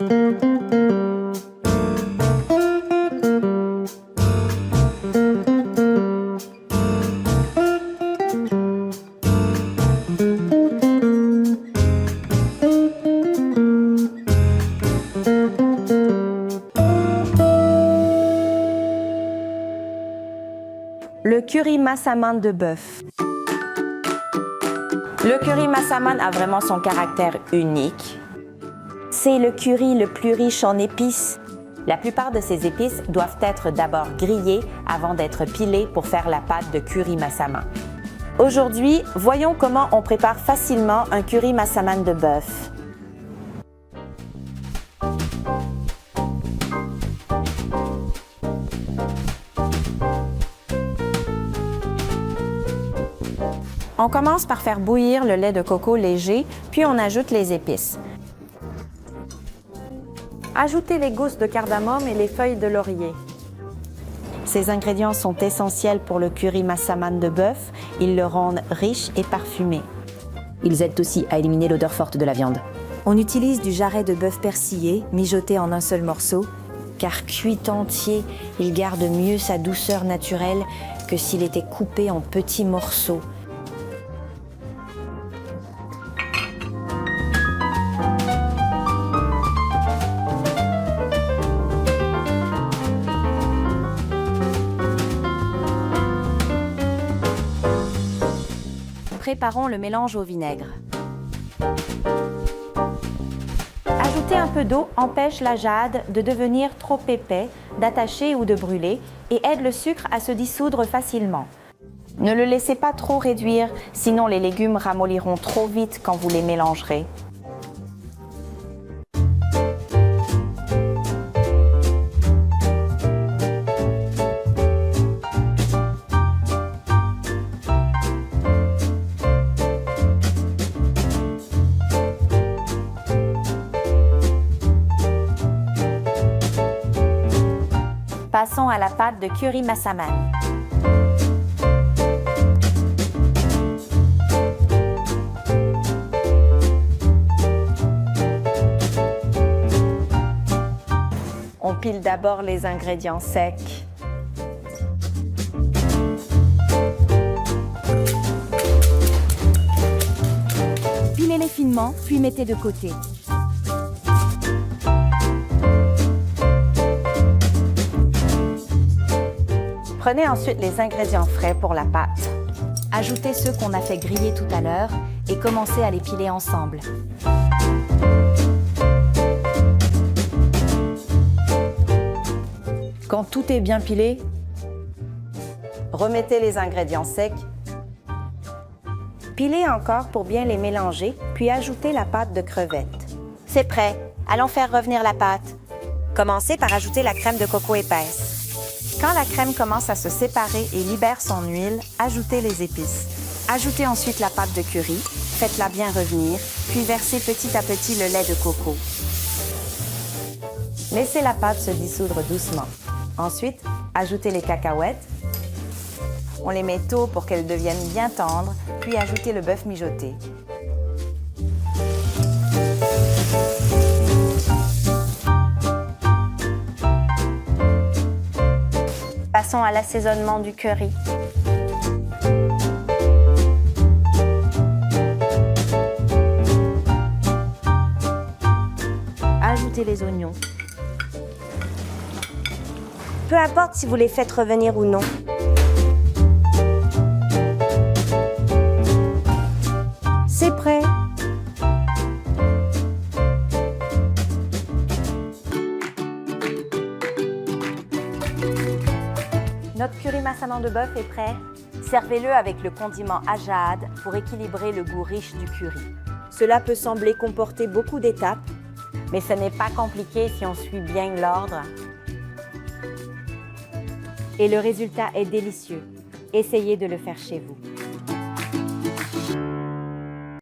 Le curry massaman de bœuf. Le curry massaman a vraiment son caractère unique. C'est le curry le plus riche en épices. La plupart de ces épices doivent être d'abord grillées avant d'être pilées pour faire la pâte de curry massaman. Aujourd'hui, voyons comment on prépare facilement un curry massaman de bœuf. On commence par faire bouillir le lait de coco léger, puis on ajoute les épices. Ajoutez les gousses de cardamome et les feuilles de laurier. Ces ingrédients sont essentiels pour le curry massaman de bœuf. Ils le rendent riche et parfumé. Ils aident aussi à éliminer l'odeur forte de la viande. On utilise du jarret de bœuf persillé, mijoté en un seul morceau, car cuit entier, il garde mieux sa douceur naturelle que s'il était coupé en petits morceaux. Préparons le mélange au vinaigre. Ajouter un peu d'eau empêche la jade de devenir trop épais, d'attacher ou de brûler et aide le sucre à se dissoudre facilement. Ne le laissez pas trop réduire, sinon les légumes ramolliront trop vite quand vous les mélangerez. Passons à la pâte de curry massaman. On pile d'abord les ingrédients secs. Pilez-les finement, puis mettez de côté. Prenez ensuite les ingrédients frais pour la pâte. Ajoutez ceux qu'on a fait griller tout à l'heure et commencez à les piler ensemble. Quand tout est bien pilé, remettez les ingrédients secs. Pilez encore pour bien les mélanger, puis ajoutez la pâte de crevettes. C'est prêt. Allons faire revenir la pâte. Commencez par ajouter la crème de coco épaisse. Quand la crème commence à se séparer et libère son huile, ajoutez les épices. Ajoutez ensuite la pâte de curry, faites-la bien revenir, puis versez petit à petit le lait de coco. Laissez la pâte se dissoudre doucement. Ensuite, ajoutez les cacahuètes. On les met tôt pour qu'elles deviennent bien tendres, puis ajoutez le bœuf mijoté. Passons à l'assaisonnement du curry. Ajoutez les oignons. Peu importe si vous les faites revenir ou non. C'est prêt! Notre curry massaman de bœuf est prêt. Servez-le avec le condiment ajad pour équilibrer le goût riche du curry. Cela peut sembler comporter beaucoup d'étapes, mais ce n'est pas compliqué si on suit bien l'ordre. Et le résultat est délicieux. Essayez de le faire chez vous.